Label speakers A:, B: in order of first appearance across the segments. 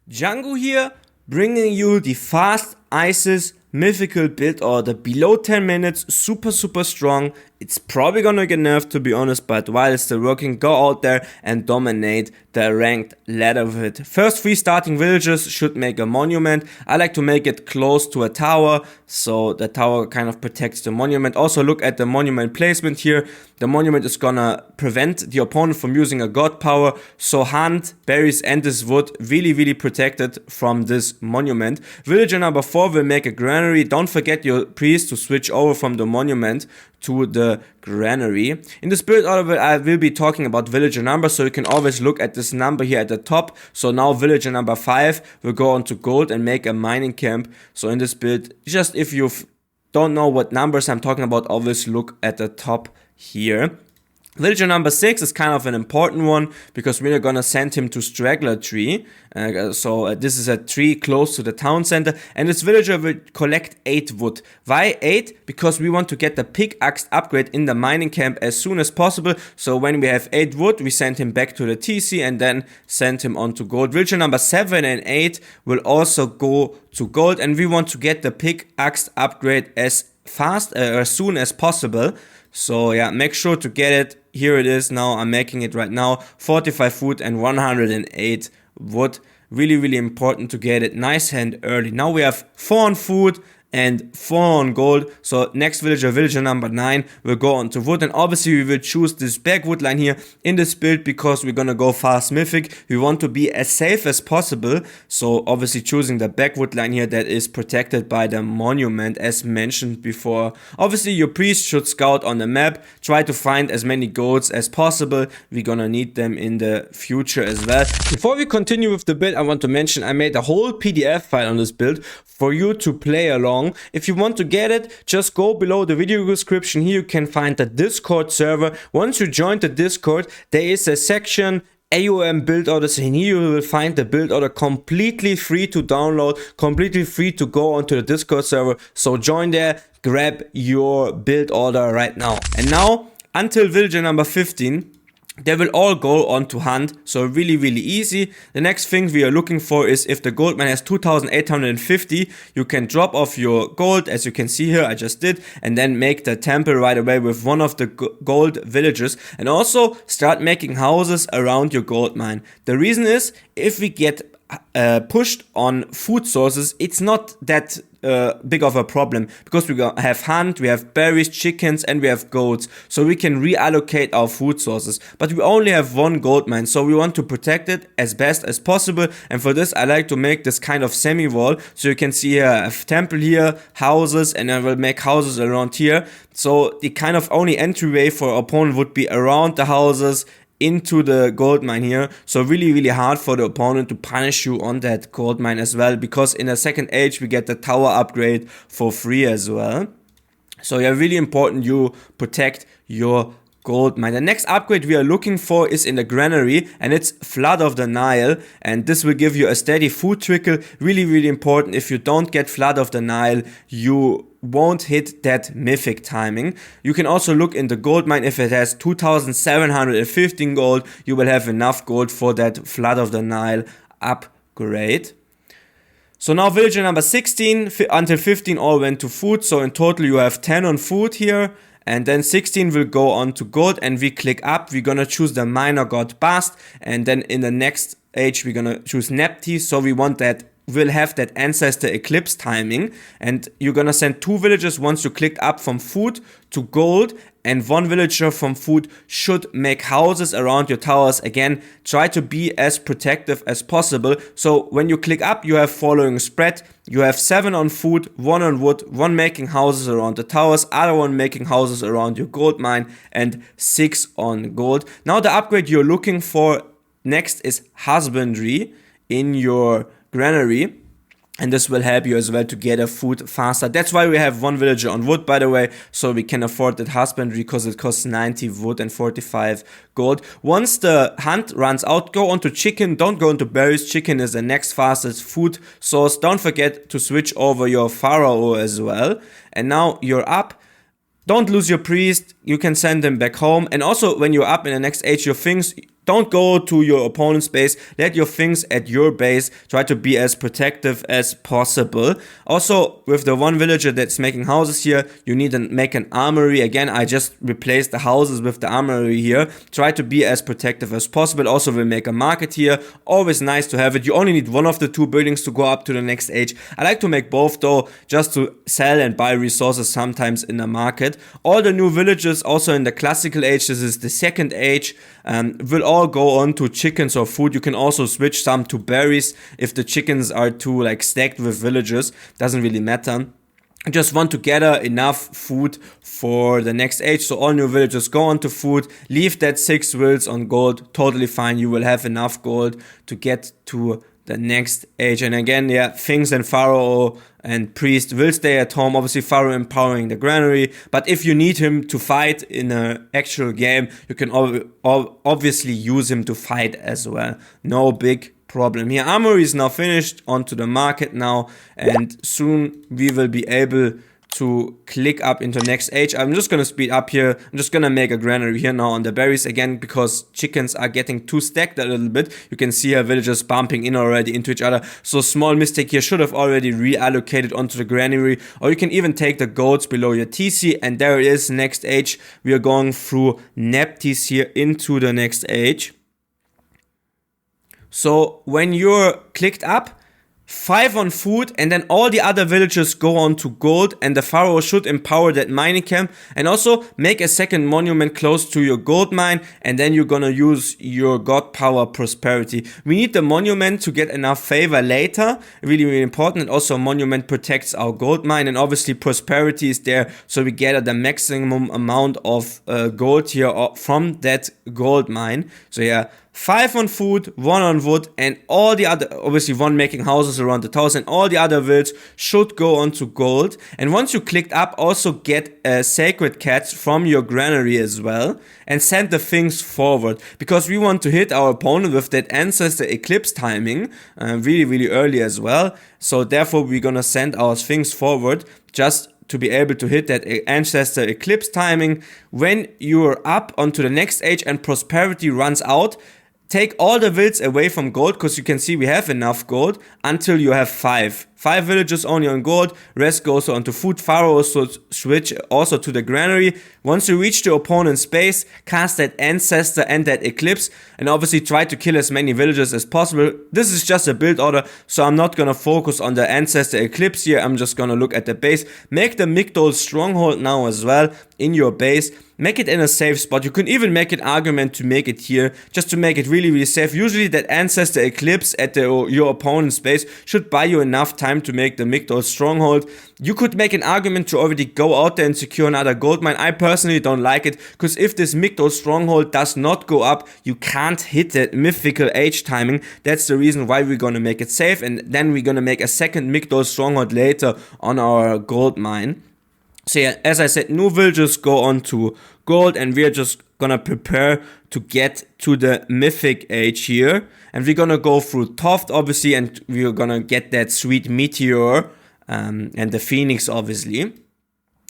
A: Django here, bringing you the fast ISIS mythical build order. Below 10 minutes, super strong. It's probably gonna get nerfed, to be honest, but while it's still working, go out there and dominate the ranked ladder with it. First 3 starting villagers should make a monument. I like to make it close to a tower, so the tower kind of protects the monument. Also look at the monument placement here. The monument is gonna prevent the opponent from using a god power, so hunt, berries and this wood really protected from this monument. Villager number 4 will make a granary. Don't forget your priest to switch over from the monument to the granary. In this build order I will be talking about villager numbers, so you can always look at this number here at the top. So now villager number 5 will go on to gold and make a mining camp. So in this build, just if you don't know what numbers I'm talking about, always look at the top here. Villager number 6 is kind of an important one because we're gonna send him to Straggler Tree. This is a tree close to the town center, and this villager will collect 8 wood. Why 8? Because we want to get the pickaxe upgrade in the mining camp as soon as possible. So when we have 8 wood, we send him back to the TC and then send him on to gold. Villager number 7 and 8 will also go to gold, and we want to get the pickaxe upgrade as soon as possible. So yeah, make sure to get it. Here it is now. I'm making it right now. 45 wood and 108 wood. Really important to get it nice and early. Now we have 4 on food and 4 on gold. So next villager number 9 will go on to wood, and obviously we will choose this backwood line here in this build because we're gonna go fast mythic. We want to be as safe as possible, so obviously choosing the backwood line here that is protected by the monument as mentioned before. Obviously your priest should scout on the map, try to find as many golds as possible. We're gonna need them in the future as well. Before we continue with the build, I want to mention I made a whole PDF file on this build for you to play along. If you want to get it, just go below the video description. Here you can find the Discord server. Once you join the Discord, there is a section AOM build orders, and here you will find the build order completely free to download, completely free to go onto the Discord server. So join there, grab your build order right now. And now, until villager number 15, they will all go on to hunt, so really easy. The next thing we are looking for is if the Goldmine has 2850, you can drop off your gold, as you can see here, I just did, and then make the temple right away with one of the gold villages, and also start making houses around your Goldmine. The reason is, if we get pushed on food sources, it's not that big of a problem because we have hunt, we have berries, chickens, and we have goats, so we can reallocate our food sources. But we only have one gold mine, so we want to protect it as best as possible, and for this I like to make this kind of semi-wall. So you can see here I have temple here, houses, and I will make houses around here. So the kind of only entryway for opponent would be around the houses into the gold mine here. So really hard for the opponent to punish you on that gold mine as well, because in the second age we get the tower upgrade for free as well. So yeah, really important you protect your gold mine. The next upgrade we are looking for is in the granary, and it's Flood of the Nile, and this will give you a steady food trickle. Really important. If you don't get Flood of the Nile, you won't hit that mythic timing. You can also look in the gold mine. If it has 2715 gold, you will have enough gold for that Flood of the Nile upgrade. So now villager number 16 until 15 all went to food, so in total you have 10 on food here. And then 16 will go on to gold, and we click up, we're gonna choose the minor god Bast, and then in the next age we're gonna choose Nepti, so we want that, will have that ancestor eclipse timing, and you're gonna send 2 villagers once you clicked up from food to gold, and 1 villager from food should make houses around your towers. Again, try to be as protective as possible. So when you click up, you have following spread. You have 7 on food, 1 on wood, 1 making houses around the towers, other 1 making houses around your gold mine, and 6 on gold. Now the upgrade you're looking for next is husbandry in your granary, and this will help you as well to get a food faster. That's why we have 1 villager on wood, by the way, so we can afford that husbandry because it costs 90 wood and 45 gold. Once the hunt runs out, go on to chicken. Don't go into berries. Chicken is the next fastest food source. Don't forget to switch over your pharaoh as well. And now you're up. Don't lose your priest. You can send them back home. And also when you're up in the next age, your things don't go to your opponent's base. Let your things at your base. Try to be as protective as possible. Also, with the one villager that's making houses here, you need to make an armory. Again, I just replaced the houses with the armory here. Try to be as protective as possible. Also, we'll make a market here. Always nice to have it. You only need one of the two buildings to go up to the next age. I like to make both though, just to sell and buy resources sometimes in the market. All the new villages, also in the classical age, this is the second age, will all go on to chickens or food. You can also switch some to berries if the chickens are too like stacked with villagers. Doesn't really matter. I just want to gather enough food for the next age, so all new villagers go on to food. Leave that 6 wills on gold, totally fine. You will have enough gold to get to the next age. And again, yeah, Things and Pharaoh and Priest will stay at home. Obviously, Pharaoh empowering the granary. But if you need him to fight in an actual game, you can obviously use him to fight as well. No big problem here. Armory is now finished. Onto the market now. And soon we will be able to click up into next age. I'm just gonna speed up here. I'm just gonna make a granary here now on the berries again, because chickens are getting too stacked a little bit. You can see here villagers bumping in already into each other. So small mistake here, should have already reallocated onto the granary. Or you can even take the goats below your TC, and there it is, next age. We are going through Neptis here into the next age. So when you're clicked up, 5 on food, and then all the other villagers go on to gold, and the Pharaoh should empower that mining camp, and also make a second monument close to your gold mine, and then you're gonna use your god power prosperity. We need the monument to get enough favor later, really, really important. And also monument protects our gold mine, and obviously prosperity is there, so we gather the maximum amount of gold here from that gold mine. So yeah, 5 on food, 1 on wood, and all the other, obviously 1 making houses around the towers, and all the other wills should go on to gold. And once you clicked up, also get sacred cats from your granary as well, and send the things forward, because we want to hit our opponent with that ancestor eclipse timing really, really early as well. So therefore we're gonna send our things forward just to be able to hit that ancestor eclipse timing. When you're up onto the next age and prosperity runs out, take all the wills away from gold, because you can see we have enough gold until you have 5. 5 villages only on gold, rest goes onto food. Pharaoh so switch also to the granary. Once you reach the opponent's base, cast that ancestor and that eclipse, and obviously try to kill as many villagers as possible. This is just a build order, so I'm not gonna focus on the ancestor eclipse here. I'm just gonna look at the base. Make the Migdol stronghold now as well in your base. Make it in a safe spot. You can even make an argument to make it here, just to make it really, really safe. Usually that ancestor eclipse at your opponent's base should buy you enough time to make the Migdol stronghold. You could make an argument to already go out there and secure another gold mine. I personally don't like it, because if this Migdol stronghold does not go up, you can't hit that mythical age timing. That's the reason why we're gonna make it safe, and then we're gonna make a second Migdol stronghold later on our gold mine. So yeah, as I said, new villagers go on to gold, and we're just gonna prepare to get to the Mythic Age here. And we're gonna go through Toft, obviously, and we're gonna get that sweet meteor and the phoenix, obviously.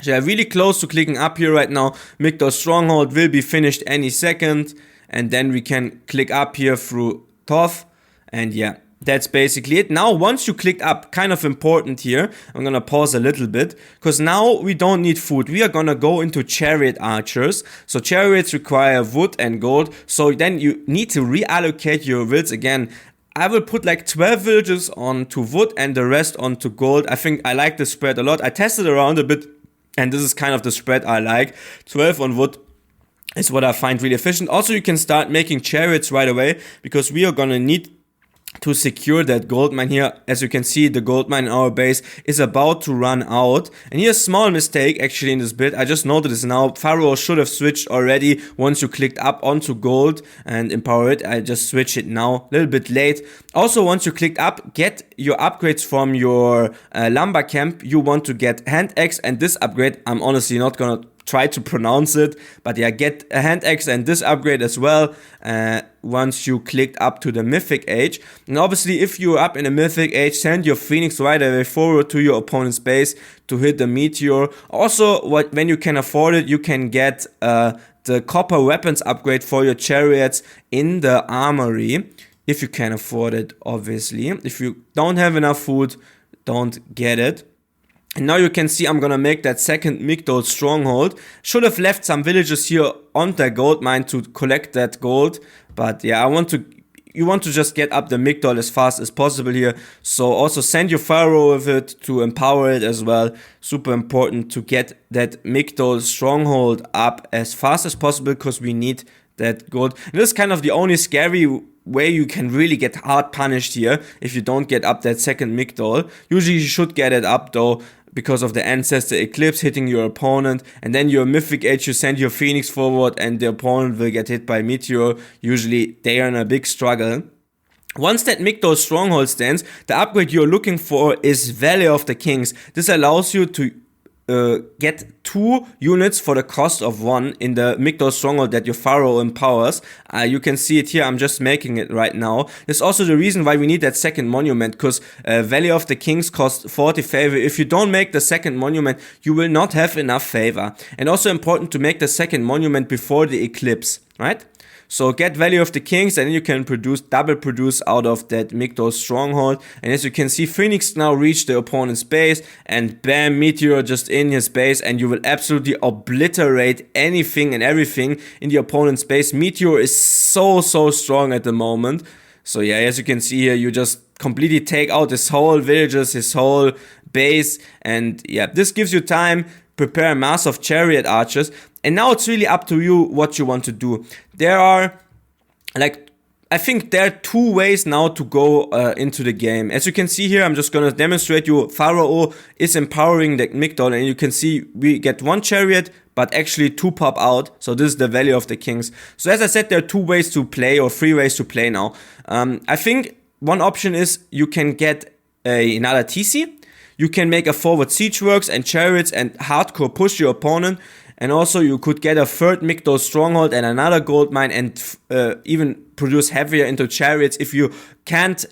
A: So yeah, really close to clicking up here right now. Migdol stronghold will be finished any second, and then we can click up here through Toft, and yeah, that's basically it. Now, once you clicked up, kind of important here, I'm gonna pause a little bit, because now we don't need food. We are gonna go into chariot archers. So chariots require wood and gold, so then you need to reallocate your wills again. I will put like 12 villages onto wood and the rest onto gold. I think I like the spread a lot. I tested around a bit, and this is kind of the spread I like. 12 on wood is what I find really efficient. Also, you can start making chariots right away, because we are gonna need to secure that gold mine here. As you can see, the gold mine in our base is about to run out. And here's a small mistake actually in this build. I just noted this now. Pharaoh should have switched already once you clicked up onto gold and empower it. I just switched it now, a little bit late. Also, once you clicked up, get your upgrades from your lumber camp. You want to get hand axe, and this upgrade, I'm honestly not gonna try to pronounce it, but yeah, get a hand axe and this upgrade as well once you clicked up to the Mythic Age. And obviously, if you're up in the Mythic Age, send your Phoenix right away forward to your opponent's base to hit the meteor. Also, when you can afford it, you can get the copper weapons upgrade for your chariots in the armory, if you can afford it, obviously. If you don't have enough food, don't get it. And now you can see I'm gonna make that second Migdol stronghold. Should have left some villages here on the gold mine to collect that gold, but yeah, you want to just get up the Migdol as fast as possible here. So also send your pharaoh with it to empower it as well. Super important to get that Migdol stronghold up as fast as possible, because we need that gold. And this is kind of the only scary way you can really get hard punished here if you don't get up that second Migdol. Usually you should get it up though, because of the Ancestor Eclipse hitting your opponent, and then your Mythic Age, you send your Phoenix forward and the opponent will get hit by Meteor. Usually they are in a big struggle. Once that Migdol stronghold stands, the upgrade you're looking for is Valley of the Kings. This allows you to get 2 units for the cost of 1 in the Migdol stronghold that your pharaoh empowers. You can see it here, I'm just making it right now. This is also the reason why we need that second monument, because Valley of the Kings costs 40 favor. If you don't make the second monument, you will not have enough favor. And also important to make the second monument before the eclipse, right? So get Valley of the Kings, and then you can double produce out of that Migdol stronghold. And as you can see, Phoenix now reached the opponent's base, and bam, Meteor just in his base, and you will absolutely obliterate anything and everything in the opponent's base. Meteor is so strong at the moment. So yeah, as you can see here, you just completely take out his whole villages, his whole base, and yeah, this gives you time, prepare a mass of chariot archers. And now it's really up to you what you want to do. There are, I think there are 2 ways now to go into the game. As you can see here, I'm just going to demonstrate you. Pharaoh is empowering the Migdol, and you can see we get 1 chariot, but actually 2 pop out. So this is the Valley of the Kings. So as I said, there are 2 ways to play, or 3 ways to play now. I think one option is you can get another TC. You can make a forward siege works and chariots and hardcore push your opponent. And also you could get a third Migdol stronghold and another gold mine, and even produce heavier into chariots. If you can't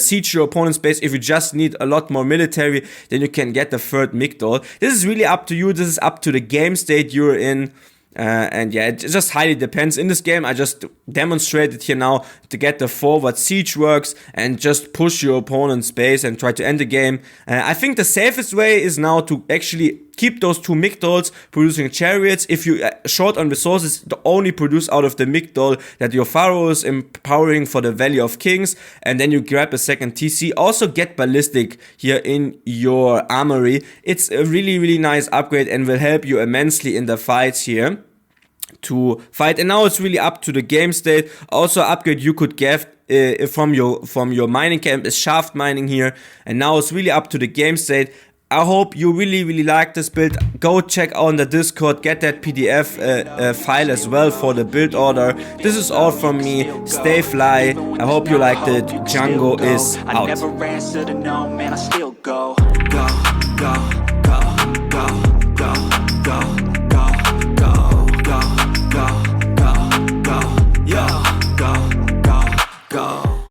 A: siege your opponent's base, if you just need a lot more military, then you can get the third Migdol. This is really up to you. This is up to the game state you're in. And yeah, it just highly depends. In this game, I just demonstrated here now to get the forward siege works and just push your opponent's base and try to end the game. I think the safest way is now to actually keep those 2 Migdols producing chariots. If you short on resources, only produce out of the Migdol that your pharaoh is empowering for the Valley of Kings, and then you grab a second TC. Also get ballistic here in your armory. It's a really nice upgrade and will help you immensely in the fights here to fight. And now it's really up to the game state. Also upgrade you could get from your mining camp is shaft mining here, and now it's really up to the game state. I hope you really like this build. Go check on the Discord, get that PDF file as well for the build order. This is all from me. Stay fly. I hope you liked it. Django is out.